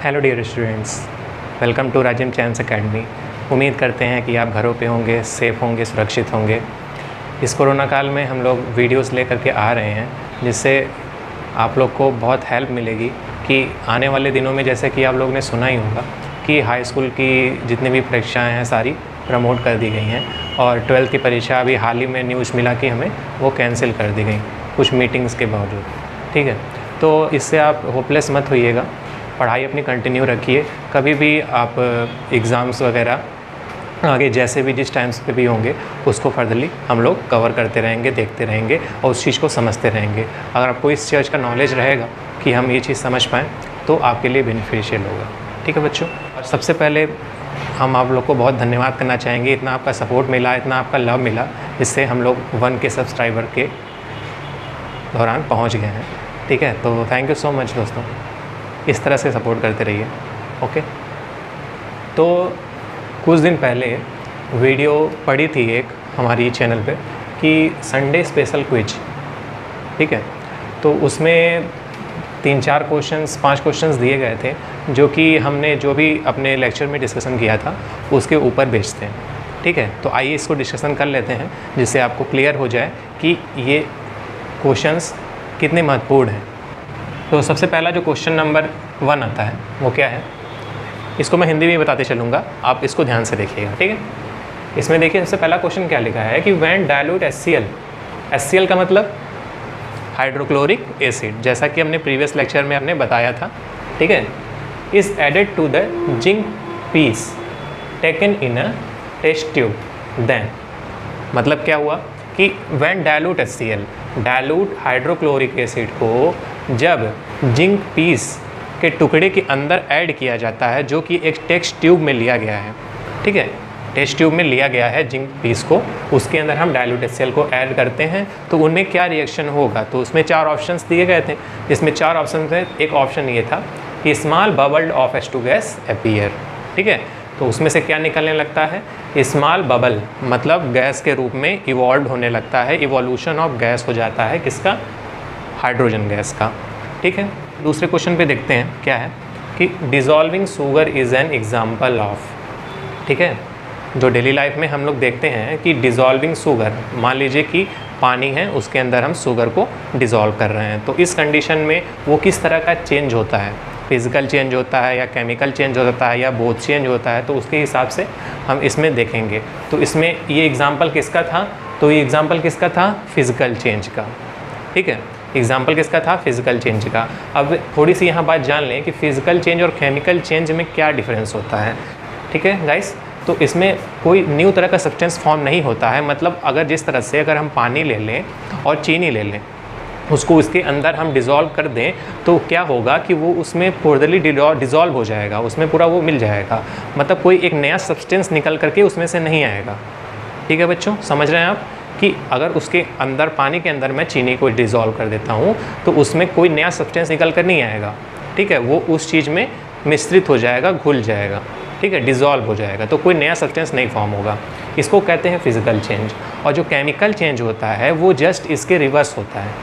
Hello dear students, welcome to Rajim chance academy. उम्मीद करते हैं कि आप घरों पे होंगे, सेफ़ होंगे, सुरक्षित होंगे। इस कोरोना काल में हम लोग वीडियोस लेकर के आ रहे हैं जिससे आप लोग को बहुत हेल्प मिलेगी कि आने वाले दिनों में, जैसे कि आप लोग ने सुना ही होगा कि हाई स्कूल की जितनी भी परीक्षाएँ हैं सारी प्रमोट कर दी गई हैं और 12th की परीक्षा अभी हाल ही में न्यूज़ मिला कि हमें वो कैंसिल कर दी गई कुछ मीटिंग्स के बावजूद। ठीक है, तो इससे आप होपलेस मत होइएगा, पढ़ाई अपनी कंटिन्यू रखिए। कभी भी आप एग्ज़ाम्स वगैरह आगे जैसे भी जिस टाइम्स पे भी होंगे उसको फर्दरली हम लोग कवर करते रहेंगे, देखते रहेंगे और उस चीज़ को समझते रहेंगे। अगर आपको इस चीज़ का नॉलेज रहेगा कि हम ये चीज़ समझ पाएँ तो आपके लिए बेनिफिशियल होगा। ठीक है बच्चों, और सबसे पहले हम आप लोग को बहुत धन्यवाद करना चाहेंगे। इतना आपका सपोर्ट मिला, इतना आपका लव मिला, जिससे हम लोग 1K सब्सक्राइबर के दौरान पहुँच गए हैं। ठीक है, तो थैंक यू सो मच दोस्तों, इस तरह से सपोर्ट करते रहिए। ओके, तो कुछ दिन पहले वीडियो पड़ी थी एक हमारी चैनल पे कि संडे स्पेशल क्विज। ठीक है, तो उसमें 3-4 क्वेश्चंस 5 क्वेश्चंस दिए गए थे जो कि हमने जो भी अपने लेक्चर में डिस्कशन किया था उसके ऊपर बेस्ड थे। ठीक है, तो आइए इसको डिस्कशन कर लेते हैं जिससे आपको क्लियर हो जाए कि ये क्वेश्चंस कितने महत्वपूर्ण हैं। तो सबसे पहला जो क्वेश्चन नंबर 1 आता है वो क्या है, इसको मैं हिंदी में बताते चलूँगा, आप इसको ध्यान से देखिएगा। ठीक है, इसमें देखिए सबसे पहला क्वेश्चन क्या लिखा है कि व्हेन डाइल्यूट HCl, HCl का मतलब हाइड्रोक्लोरिक एसिड, जैसा कि हमने प्रीवियस लेक्चर में हमने बताया था। ठीक है, is added to the zinc piece taken in a test tube, then मतलब क्या हुआ कि when dilute HCl, dilute hydrochloric acid को जब जिंक पीस के टुकड़े के अंदर ऐड किया जाता है, जो कि एक टेस्ट ट्यूब में लिया गया है। ठीक है, टेस्ट ट्यूब में लिया गया है जिंक पीस को, उसके अंदर हम डाइल्यूट HCl को ऐड करते हैं तो उनमें क्या रिएक्शन होगा। तो उसमें 4 ऑप्शंस दिए गए थे, इसमें 4 ऑप्शन थे। एक ऑप्शन ये था कि small bubble of H2 gas appear. ठीक है, तो उसमें से क्या निकलने लगता है, स्मॉल बबल मतलब गैस के रूप में इवॉल्व होने लगता है, इवोल्यूशन ऑफ गैस हो जाता है, किसका, हाइड्रोजन गैस का। ठीक है, दूसरे क्वेश्चन पे देखते हैं क्या है कि dissolving sugar is an example of. ठीक है, जो डेली लाइफ में हम लोग देखते हैं कि डिज़ोल्विंग शुगर, मान लीजिए कि पानी है उसके अंदर हम शुगर को डिज़ोल्व कर रहे हैं, तो इस कंडीशन में वो किस तरह का चेंज होता है, फिज़िकल चेंज होता है या केमिकल चेंज होता है या बोथ चेंज होता है, तो उसके हिसाब से हम इसमें देखेंगे। तो इसमें ये एग्ज़ाम्पल किसका था, तो ये एग्ज़ाम्पल किसका था, फिज़िकल चेंज का। ठीक है, एग्जाम्पल किसका था, फिज़िकल चेंज का। अब थोड़ी सी यहाँ बात जान लें कि फ़िज़िकल चेंज और केमिकल चेंज में क्या डिफरेंस होता है। ठीक है गाइस, तो इसमें कोई न्यू तरह का सब्सटेंस फॉर्म नहीं होता है। मतलब अगर जिस तरह से अगर हम पानी ले लें और चीनी ले लें, उसको उसके अंदर हम डिज़ोल्व कर दें तो क्या होगा कि वो उसमें फर्दरली डिज़ोल्व हो जाएगा, उसमें पूरा वो मिल जाएगा, मतलब कोई एक नया सब्सटेंस निकल करके उसमें से नहीं आएगा। ठीक है बच्चों, समझ रहे हैं आप कि अगर उसके अंदर पानी के अंदर मैं चीनी को डिज़ोल्व कर देता हूँ तो उसमें कोई नया सब्सटेंस निकल कर नहीं आएगा। ठीक है, वो उस चीज़ में मिश्रित हो जाएगा, घुल जाएगा। ठीक है, डिज़ोल्व हो जाएगा, तो कोई नया सब्सटेंस नहीं फॉर्म होगा। इसको कहते हैं फिज़िकल चेंज। और जो केमिकल चेंज होता है वो जस्ट इसके रिवर्स होता है।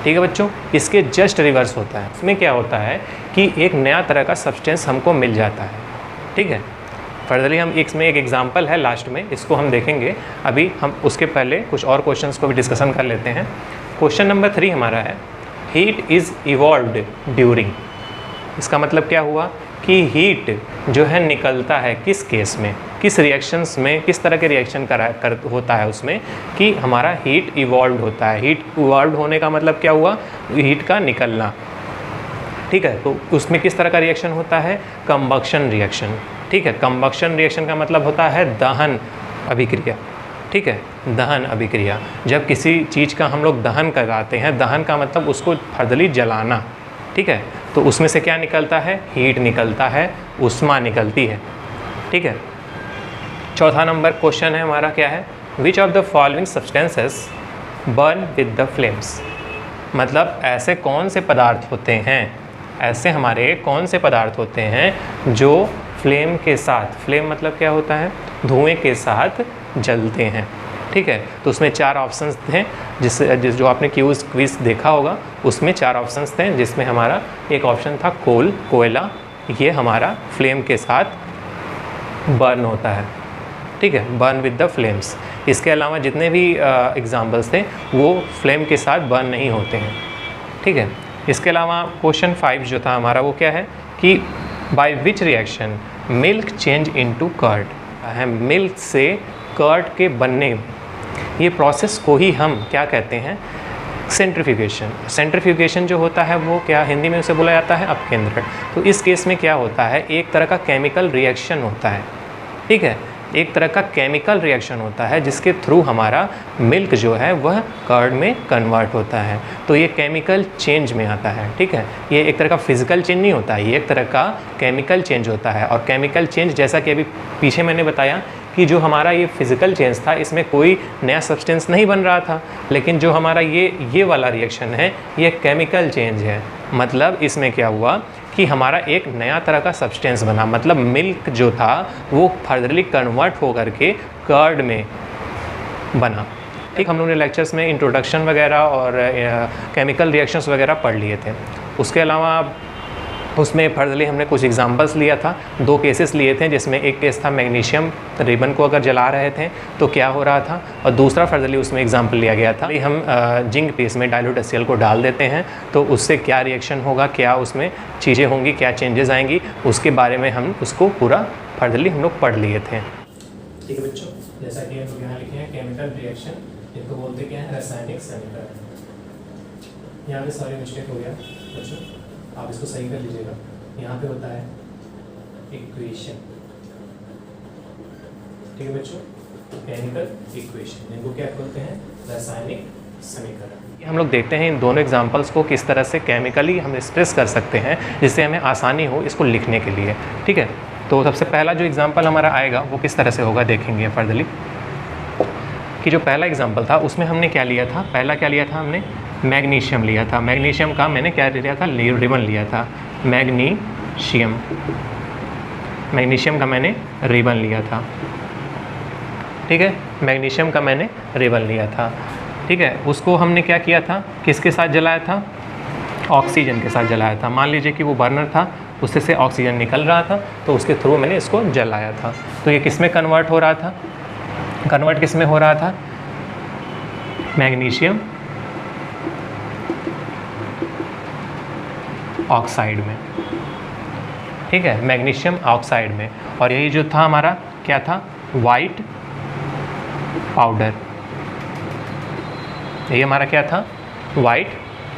ठीक है बच्चों, इसके जस्ट रिवर्स होता है। इसमें क्या होता है कि एक नया तरह का सब्सटेंस हमको मिल जाता है। ठीक है, फर्दरली हम इसमें एक एग्जांपल है लास्ट में, इसको हम देखेंगे। अभी हम उसके पहले कुछ और क्वेश्चंस को भी डिस्कशन कर लेते हैं। क्वेश्चन नंबर 3 हमारा है हीट इज़ इवॉल्व्ड ड्यूरिंग। इसका मतलब क्या हुआ कि हीट जो है निकलता है किस केस में, किस रिएक्शंस में, किस तरह के रिएक्शन होता है उसमें कि हमारा हीट इवॉल्व होता है। हीट इवॉल्व होने का मतलब क्या हुआ, हीट का निकलना। ठीक है, तो उसमें किस तरह का रिएक्शन होता है, कंबक्शन रिएक्शन। ठीक है, कंबक्शन रिएक्शन का मतलब होता है दहन अभिक्रिया। ठीक है, दहन अभिक्रिया, जब किसी चीज़ का हम लोग दहन कराते हैं, दहन का मतलब उसको फर्दरली जलाना। ठीक है, तो उसमें से क्या निकलता है, हीट निकलता है, ऊष्मा निकलती है। ठीक है, चौथा नंबर क्वेश्चन है हमारा क्या है, which of the following substances burn with the flames. मतलब ऐसे कौन से पदार्थ होते हैं, ऐसे हमारे कौन से पदार्थ होते हैं जो फ्लेम के साथ, फ्लेम मतलब क्या होता है, धुएं के साथ जलते हैं। ठीक है, तो उसमें 4 ऑप्शंस थे, जो आपने क्विज़ देखा होगा उसमें 4 ऑप्शंस थे, जिसमें हमारा एक ऑप्शन था कोल, कोयला, ये हमारा फ्लेम के साथ बर्न होता है, ठीक है, बर्न विद द फ्लेम्स। इसके अलावा जितने भी एग्जाम्पल्स थे वो फ्लेम के साथ बर्न नहीं होते हैं, ठीक है। इसके अलावा क्वेश्चन 5 जो था हमारा वो क्या है कि by which reaction milk change into curd है। मिल्क से कर्ड के बनने, ये प्रोसेस को ही हम क्या कहते हैं, सेंट्रीफ्यूगेशन। सेंट्रीफ्यूगेशन जो होता है वो क्या हिंदी में उसे बोला जाता है अपकेंद्रण। तो इस केस में क्या होता है, एक तरह का केमिकल रिएक्शन होता है, ठीक है, एक तरह का केमिकल रिएक्शन होता है जिसके थ्रू हमारा मिल्क जो है वह कर्ड में कन्वर्ट होता है। तो ये केमिकल चेंज में आता है, ठीक है। ये एक तरह का फिजिकल चेंज नहीं होता है, ये एक तरह का केमिकल चेंज होता है। और केमिकल चेंज जैसा कि अभी पीछे मैंने बताया कि जो हमारा ये फिजिकल चेंज था इसमें कोई नया सब्सटेंस नहीं बन रहा था, लेकिन जो हमारा ये वाला रिएक्शन है ये केमिकल चेंज है। मतलब इसमें क्या हुआ कि हमारा एक नया तरह का सब्सटेंस बना, मतलब मिल्क जो था वो फर्दरली कन्वर्ट होकर के कर्ड में बना, ठीक। हम लोगों ने लेक्चर्स में इंट्रोडक्शन वगैरह और केमिकल रिएक्शंस वगैरह पढ़ लिए थे। उसके अलावा उसमें फर्दरली हमने कुछ एग्जांपल्स लिया था, 2 केसेस लिए थे, जिसमें एक केस था मैग्नीशियम रिबन को अगर जला रहे थे तो क्या हो रहा था, और दूसरा फर्दरली उसमें एग्जांपल लिया गया था हम जिंक पीस में डाइल्यूट HCl को डाल देते हैं तो उससे क्या रिएक्शन होगा, क्या उसमें चीज़ें होंगी, क्या चेंजेस आएंगी, उसके बारे में हम उसको पूरा फर्दरली हम लोग पढ़ लिए थे, ठीक है बच्चों। जैसा कि हम यहाँ लिखे हैं केमिकल रिएक्शन, इनको बोलते क्या है, रासायनिक समीकरण। यहाँ पे सॉरी मिस्टेक हो गया बच्चों, आप इसको सही कर लीजिएगा। यहाँ पे होता है इक्वेशन, ठीक है बच्चों, केमिकल इक्वेशन, इनको क्या बोलते हैं, रासायनिक समीकरण। हम लोग देखते हैं इन दोनों एग्जांपल्स को किस तरह से केमिकली हम एक्सप्रेस कर सकते हैं जिससे हमें आसानी हो इसको लिखने के लिए, ठीक है। तो सबसे पहला जो एग्जांपल हमारा आएगा वो किस तरह से होगा देखेंगे फर्दरली, कि जो पहला एग्जांपल था उसमें हमने क्या लिया था, पहला क्या लिया था हमने, मैग्नीशियम लिया था। मैग्नीशियम का मैंने क्या लिया था, रिबन लिया था, मैग्नीशियम का मैंने रिबन लिया था, ठीक है, मैग्नीशियम का मैंने रिबन लिया था, ठीक है। उसको हमने क्या किया था, किसके साथ जलाया था, ऑक्सीजन के साथ जलाया था। मान लीजिए कि वो बर्नर था, उससे से ऑक्सीजन निकल रहा था तो उसके थ्रू मैंने इसको जलाया था। तो ये किस में कन्वर्ट हो रहा था, कन्वर्ट किस में हो रहा था, मैग्नीशियम ऑक्साइड में, ठीक है, मैग्नीशियम ऑक्साइड में। और यही जो था हमारा क्या था, वाइट पाउडर, यही हमारा क्या था, वाइट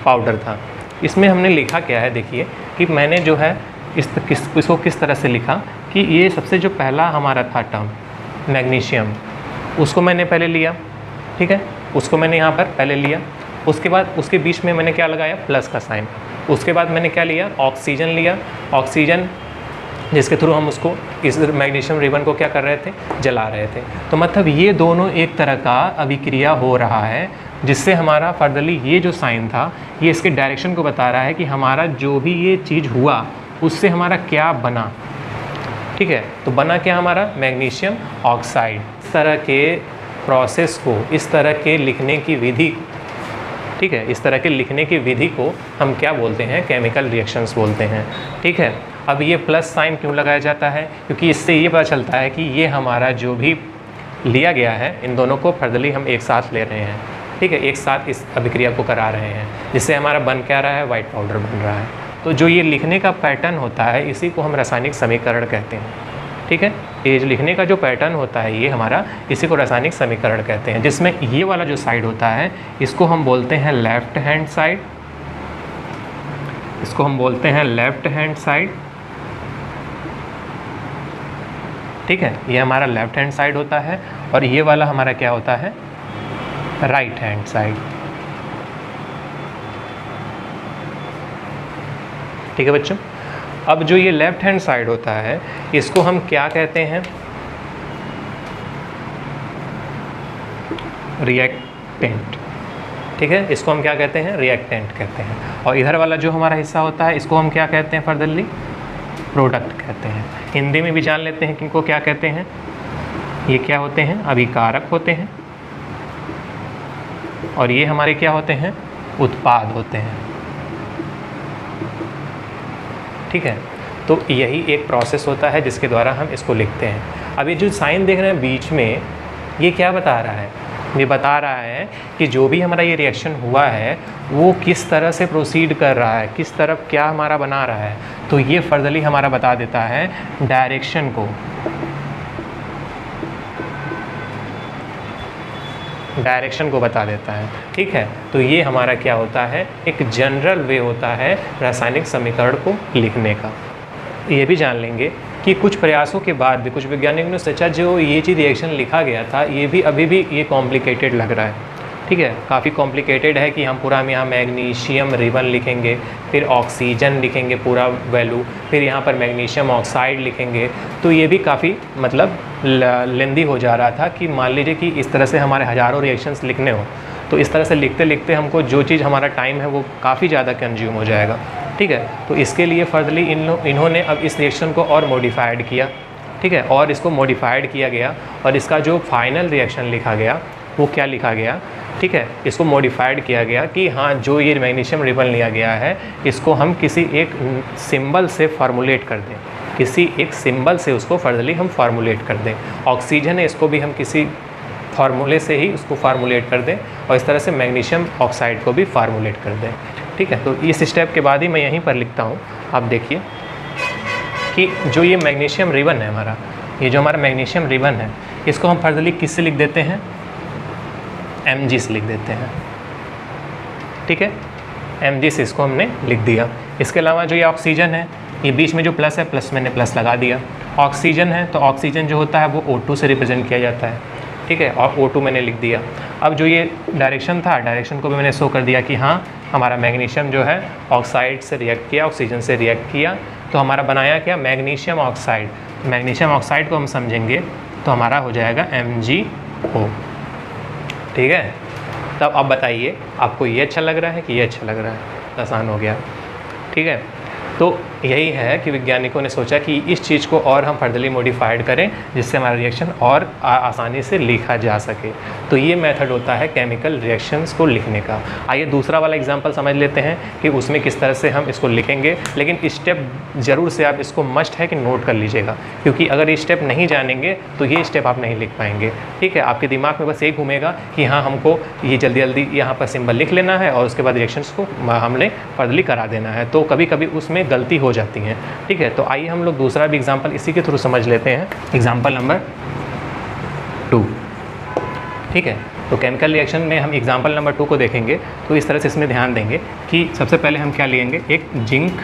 पाउडर था। इसमें हमने लिखा क्या है देखिए कि मैंने जो है इसको किस तरह से लिखा कि ये सबसे जो पहला हमारा था टर्म मैग्नीशियम, उसको मैंने पहले लिया, ठीक है, उसको मैंने यहाँ पर पहले लिया। उसके बाद उसके बीच में मैंने क्या लगाया, प्लस का साइन। उसके बाद मैंने क्या लिया, ऑक्सीजन लिया, ऑक्सीजन जिसके थ्रू हम उसको इस मैग्नीशियम रिबन को क्या कर रहे थे, जला रहे थे। तो मतलब ये दोनों एक तरह का अभिक्रिया हो रहा है जिससे हमारा फर्दरली ये जो साइन था ये इसके डायरेक्शन को बता रहा है कि हमारा जो भी ये चीज़ हुआ उससे हमारा क्या बना, ठीक है। तो बना क्या हमारा, मैग्नीशियम ऑक्साइड। इस तरह के प्रोसेस को, इस तरह के लिखने की विधि, ठीक है, इस तरह के लिखने की विधि को हम क्या बोलते हैं, केमिकल रिएक्शंस बोलते हैं, ठीक है। अब ये प्लस साइन क्यों लगाया जाता है, क्योंकि इससे ये पता चलता है कि ये हमारा जो भी लिया गया है इन दोनों को फर्दरली हम एक साथ ले रहे हैं, ठीक है, एक साथ इस अभिक्रिया को करा रहे हैं जिससे हमारा बन क्या रहा है, वाइट पाउडर बन रहा है। तो जो ये लिखने का पैटर्न होता है इसी को हम रासायनिक समीकरण कहते हैं, ठीक है। ये जो लिखने का जो पैटर्न होता है ये हमारा, इसी को रासायनिक समीकरण कहते हैं, जिसमें ये वाला जो साइड होता है इसको हम बोलते हैं लेफ्ट हैंड साइड, इसको हम बोलते हैं लेफ्ट हैंड साइड, ठीक है, ये हमारा लेफ्ट हैंड साइड होता है। और ये वाला हमारा क्या होता है, राइट हैंड साइड, ठीक है बच्चों। अब जो ये लेफ्ट हैंड साइड होता है इसको हम क्या कहते हैं, रिएक्टेंट, ठीक है, इसको हम क्या कहते हैं, रिएक्टेंट कहते हैं। और इधर वाला जो हमारा हिस्सा होता है इसको हम क्या कहते हैं, फर्दरली प्रोडक्ट कहते हैं। हिंदी में भी जान लेते हैं कि इनको क्या कहते हैं, ये क्या होते हैं, अभिकारक होते हैं, और ये हमारे क्या होते हैं, उत्पाद होते हैं, ठीक है। तो यही एक प्रोसेस होता है जिसके द्वारा हम इसको लिखते हैं। अब ये जो साइन देख रहे हैं बीच में, ये क्या बता रहा है? ये बता रहा है कि जो भी हमारा ये रिएक्शन हुआ है वो किस तरह से प्रोसीड कर रहा है, किस तरफ क्या हमारा बना रहा है। तो ये फर्दरली हमारा बता देता है डायरेक्शन को, बता देता है। ठीक है, तो ये हमारा क्या होता है, एक जनरल वे होता है रासायनिक समीकरण को लिखने का। ये भी जान लेंगे कि कुछ प्रयासों के बाद भी कुछ वैज्ञानिकों ने सोचा जो ये चीज़ रिएक्शन लिखा गया था ये भी अभी भी ये कॉम्प्लिकेटेड लग रहा है। ठीक है, काफ़ी कॉम्प्लिकेटेड है कि हम पूरा यहाँ मैग्नीशियम रिबन लिखेंगे, फिर ऑक्सीजन लिखेंगे पूरा वैल्यू, फिर यहाँ पर मैग्नीशियम ऑक्साइड लिखेंगे। तो ये भी काफ़ी मतलब लेंदी हो जा रहा था कि मान लीजिए कि इस तरह से हमारे हज़ारों रिएक्शंस लिखने हो, तो इस तरह से लिखते लिखते हमको जो चीज़ हमारा टाइम है वो काफ़ी ज़्यादा कंज्यूम हो जाएगा। ठीक है, तो इसके लिए फर्दरली इन्होंने अब इस रिएक्शन को और मॉडिफाइड किया। ठीक है, और इसको मॉडिफाइड किया गया और इसका जो फाइनल रिएक्शन लिखा गया वो क्या लिखा गया? ठीक है, इसको मॉडिफाइड किया गया कि हाँ, जो ये मैग्नीशियम रिबन लिया गया है इसको हम किसी एक सिंबल से फार्मूलेट कर दें, किसी एक सिंबल से उसको फर्दरली हम फार्मूलेट कर दें। ऑक्सीजन है, इसको भी हम किसी फार्मूले से ही उसको फार्मूलेट कर दें और इस तरह से मैग्नीशियम ऑक्साइड को भी फार्मूलेट कर दें। ठीक है, तो इस स्टेप के बाद ही मैं यहीं पर लिखता हूँ। आप देखिए कि जो ये मैग्नीशियम रिबन है हमारा, ये जो हमारा मैग्नीशियम रिबन है इसको हम फर्दरली किससे लिख देते हैं? Mg से लिख देते हैं। ठीक है, Mg से इसको हमने लिख दिया। इसके अलावा जो ये ऑक्सीजन है, ये बीच में जो प्लस है, प्लस मैंने प्लस लगा दिया। ऑक्सीजन है तो ऑक्सीजन जो होता है वो O2 से रिप्रेजेंट किया जाता है। ठीक है, और O2 मैंने लिख दिया। अब जो ये डायरेक्शन था, डायरेक्शन को भी मैंने शो कर दिया कि हाँ, हमारा मैग्नीशियम जो है ऑक्साइड से रिएक्ट किया, ऑक्सीजन से रिएक्ट किया, तो हमारा बनाया क्या? Magnesium oxide. मैग्नीशियम ऑक्साइड को हम समझेंगे तो हमारा हो जाएगा MgO। ठीक है, तब अब बताइए आपको ये अच्छा लग रहा है कि ये अच्छा लग रहा है? आसान हो गया। ठीक है, तो यही है कि वैज्ञानिकों ने सोचा कि इस चीज़ को और हम फर्दरली मॉडिफाइड करें जिससे हमारा रिएक्शन और आसानी से लिखा जा सके। तो ये मेथड होता है केमिकल रिएक्शंस को लिखने का। आइए दूसरा वाला एग्जांपल समझ लेते हैं कि उसमें किस तरह से हम इसको लिखेंगे। लेकिन स्टेप ज़रूर से आप इसको मस्ट है कि नोट कर लीजिएगा, क्योंकि अगर ये स्टेप नहीं जानेंगे तो ये स्टेप आप नहीं लिख पाएंगे। ठीक है, आपके दिमाग में बस ये घूमेगा कि हाँ, हमको ये जल्दी जल्दी यहाँ पर सिंबल लिख लेना है और उसके बाद रिएक्शंस को हमने फर्दरली करा देना है। तो कभी कभी उसमें गलती हो जाती है। ठीक है, तो आइए हम लोग दूसरा भी एग्जांपल इसी के थ्रू समझ लेते हैं। Example number 2। ठीक है, तो केमिकल रिएक्शन में हम एग्जांपल नंबर 2 को देखेंगे तो इस तरह से इसमें ध्यान देंगे कि सबसे पहले हम क्या लेंगे? एक जिंक।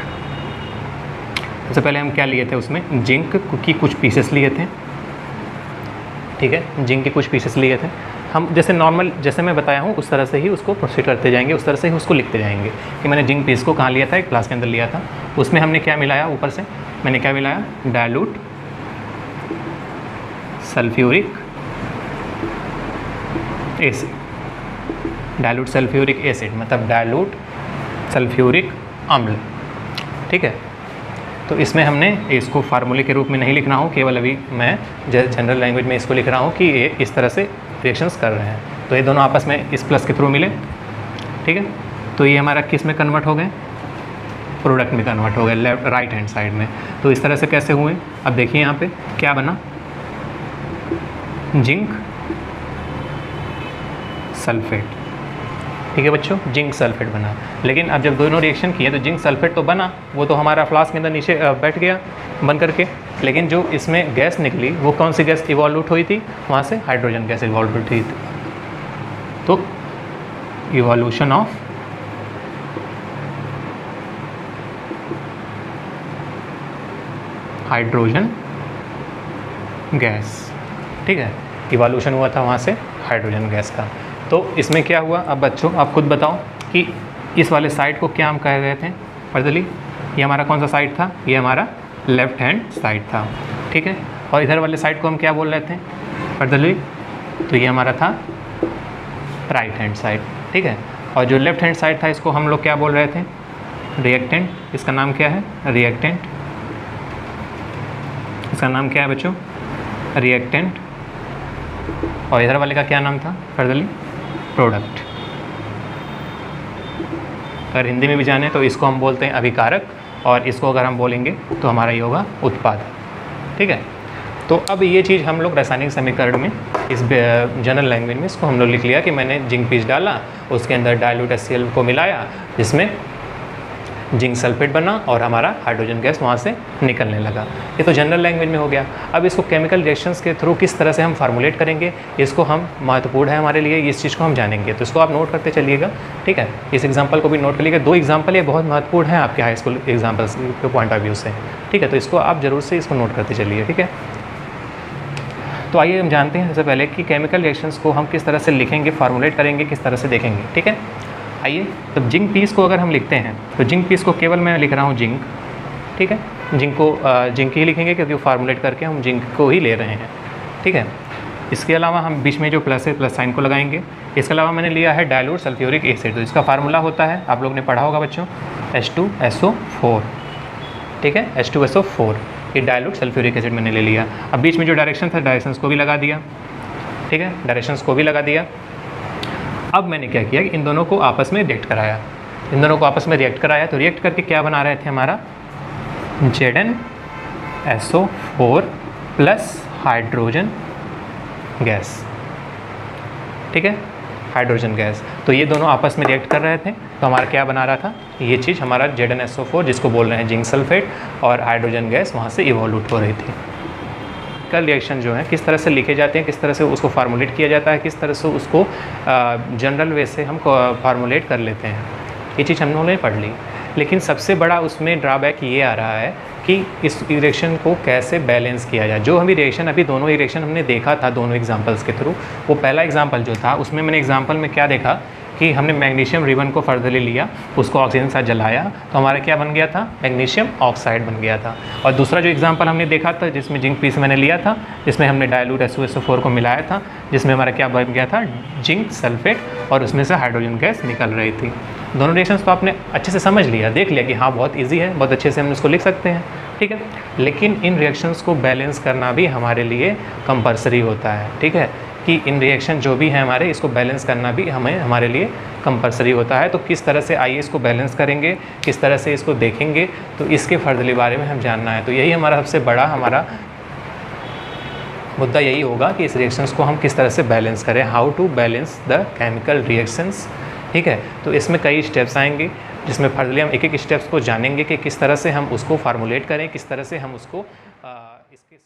सबसे पहले हम क्या लिए थे? उसमें जिंक की कुछ पीसेस लिए थे। ठीक है, जिंक के कुछ पीसेस लिए थे। हम जैसे नॉर्मल, जैसे मैं बताया हूँ उस तरह से ही उसको प्रोसीड करते जाएंगे, उस तरह से ही उसको लिखते जाएंगे कि मैंने जिंक पीस को कहाँ लिया था? एक ग्लास के अंदर लिया था। उसमें हमने क्या मिलाया? ऊपर से मैंने क्या मिलाया? Dilute sulphuric acid. Dilute sulphuric acid मतलब डाइल्यूट सल्फ्यूरिक अम्ल। ठीक है, तो इसमें हमने इसको फार्मूले के रूप में नहीं लिखना हो, केवल अभी मैं जनरल लैंग्वेज में इसको लिख रहा हूँ कि ये इस तरह से रिएक्शंस कर रहे हैं। तो ये दोनों आपस में इस प्लस के थ्रू मिले। ठीक है, तो ये हमारा किस में कन्वर्ट हो गए? प्रोडक्ट में कन्वर्ट हो गए, लेफ्ट राइट हैंड साइड में। तो इस तरह से कैसे हुए? अब देखिए यहाँ पे क्या बना? Zinc sulphate. ठीक है बच्चों, जिंक सल्फेट बना। लेकिन अब जब दोनों रिएक्शन किए तो जिंक सल्फेट तो बना, वो तो हमारा फ्लास्क के अंदर नीचे बैठ गया बन करके। लेकिन जो इसमें गैस निकली वो कौन सी गैस इवॉल्यूट हुई थी? वहाँ से हाइड्रोजन गैस इवॉल्यूट हुई थी। तो इवोल्यूशन ऑफ हाइड्रोजन गैस। ठीक है, इवोल्यूशन हुआ था वहाँ से हाइड्रोजन गैस का। तो इसमें क्या हुआ? अब बच्चों आप खुद बताओ कि इस वाले साइड को क्या हम कह रहे थे फर्दरली? ये हमारा कौन सा साइड था? ये हमारा लेफ्ट हैंड साइड था। ठीक है, और इधर वाले साइड को हम क्या बोल रहे थे फर्दरली? तो ये हमारा था राइट हैंड साइड। ठीक है, और जो लेफ्ट हैंड साइड था इसको हम लोग क्या बोल रहे थे? रिएक्टेंट। इसका नाम क्या है? रिएक्टेंट। इसका नाम क्या है बच्चों? रिएक्टेंट। और इधर वाले का क्या नाम था फर्दरली? प्रोडक्ट। अगर हिंदी में भी जाने तो इसको हम बोलते हैं अभिकारक और इसको अगर हम बोलेंगे तो हमारा ये होगा उत्पाद। ठीक है, तो अब ये चीज़ हम लोग रासायनिक समीकरण में इस जनरल लैंग्वेज में इसको हम लोग लिख लिया कि मैंने जिंक पीस डाला, उसके अंदर डाइल्यूट HCl को मिलाया, जिसमें जिंक सल्फेट बना और हमारा हाइड्रोजन गैस वहाँ से निकलने लगा। ये तो जनरल लैंग्वेज में हो गया। अब इसको केमिकल रिएक्शंस के थ्रू किस तरह से हम फार्मुलेट करेंगे, इसको हम महत्वपूर्ण है हमारे लिए, इस चीज़ को हम जानेंगे। तो इसको आप नोट करते चलिएगा। ठीक है, इस एग्जाम्पल को भी नोट कर लीजिएगा। 2 एग्जाम्पल ये बहुत महत्वपूर्ण है आपके हाई स्कूल एग्जाम्पल्स के पॉइंट ऑफ व्यू से। ठीक है, तो इसको आप ज़रूर से इसको नोट करते चलिए। ठीक है, तो आइए हम जानते हैं सबसे पहले कि केमिकल रिएक्शंस को हम किस तरह से लिखेंगे, फार्मुलेट करेंगे, किस तरह से देखेंगे। ठीक है, आइए, तो जिंक पीस को अगर हम लिखते हैं तो जिंक पीस को केवल मैं लिख रहा हूँ जिंक। ठीक है, जिंक को जिंक ही लिखेंगे क्योंकि फार्मुलेट करके हम जिंक को ही ले रहे हैं। ठीक है, इसके अलावा हम बीच में जो प्लस है प्लस साइन को लगाएंगे। इसके अलावा मैंने लिया है डाइल्यूट सल्फ्यूरिक एसिड, तो इसका फार्मूला होता है, आप लोग ने पढ़ा होगा बच्चों, H2SO4। ठीक है, H2SO4, ये डाइल्यूट सल्फ्यूरिक एसिड मैंने ले लिया। अब बीच में जो डायरेक्शन था, डायरेक्शंस को भी लगा दिया। ठीक है, डायरेक्शंस को भी लगा दिया। अब मैंने क्या किया कि इन दोनों को आपस में रिएक्ट कराया। इन दोनों को आपस में रिएक्ट कराया तो रिएक्ट करके क्या बना रहे थे हमारा ZnSO4 प्लस हाइड्रोजन गैस। ठीक है, हाइड्रोजन गैस। तो ये दोनों आपस में रिएक्ट कर रहे थे, तो हमारा क्या बना रहा था, ये चीज़ हमारा ZnSO4 जिसको बोल रहे हैं जिंक सल्फेट, और हाइड्रोजन गैस वहाँ से इवोल्यूट हो रही थी। केमिकल रिएक्शन जो है किस तरह से लिखे जाते हैं, किस तरह से उसको फार्मुलेट किया जाता है, किस तरह से उसको जनरल वे से हम फार्मुलेट कर लेते हैं, ये चीज़ हम लोगों ने पढ़ ली। लेकिन सबसे बड़ा उसमें ड्रॉबैक ये आ रहा है कि इस रिएक्शन को कैसे बैलेंस किया जाए। जो हमें रिएक्शन अभी दोनों रिएक्शन हमने देखा था दोनों एग्जांपल्स के थ्रू, वो पहला एग्जांपल जो था उसमें मैंने एग्जांपल में क्या देखा कि हमने मैग्नीशियम रिबन को फर्दरली लिया, उसको ऑक्सीजन के साथ जलाया, तो हमारा क्या बन गया था, मैग्नीशियम ऑक्साइड बन गया था। और दूसरा जो एग्जांपल हमने देखा था जिसमें जिंक पीस मैंने लिया था, जिसमें हमने डाइल्यूट H2SO4 को मिलाया था, जिसमें हमारा क्या बन गया था, जिंक सल्फेट, और उसमें से हाइड्रोजन गैस निकल रही थी। दोनों रिएक्शंस तो आपने अच्छे से समझ लिया, देख लिया कि हाँ बहुत ईजी है, बहुत अच्छे से हम इसको लिख सकते हैं। ठीक है, लेकिन इन रिएक्शंस को बैलेंस करना भी हमारे लिए कंपल्सरी होता है। ठीक है, कि इन रिएक्शन जो भी है हमारे, इसको बैलेंस करना भी हमारे लिए कंपल्सरी होता है। तो किस तरह से आइए इसको बैलेंस करेंगे, किस तरह से इसको देखेंगे, तो इसके फर्दरली बारे में हम जानना है। तो यही हमारा सबसे बड़ा हमारा मुद्दा यही होगा कि इस रिएक्शंस को हम किस तरह से बैलेंस करें, how to balance the chemical reactions. ठीक है, तो इसमें कई स्टेप्स आएंगे जिसमें फर्दरली हम एक एक स्टेप्स को जानेंगे कि किस तरह से हम उसको फार्मुलेट करें, किस तरह से हम उसको इसके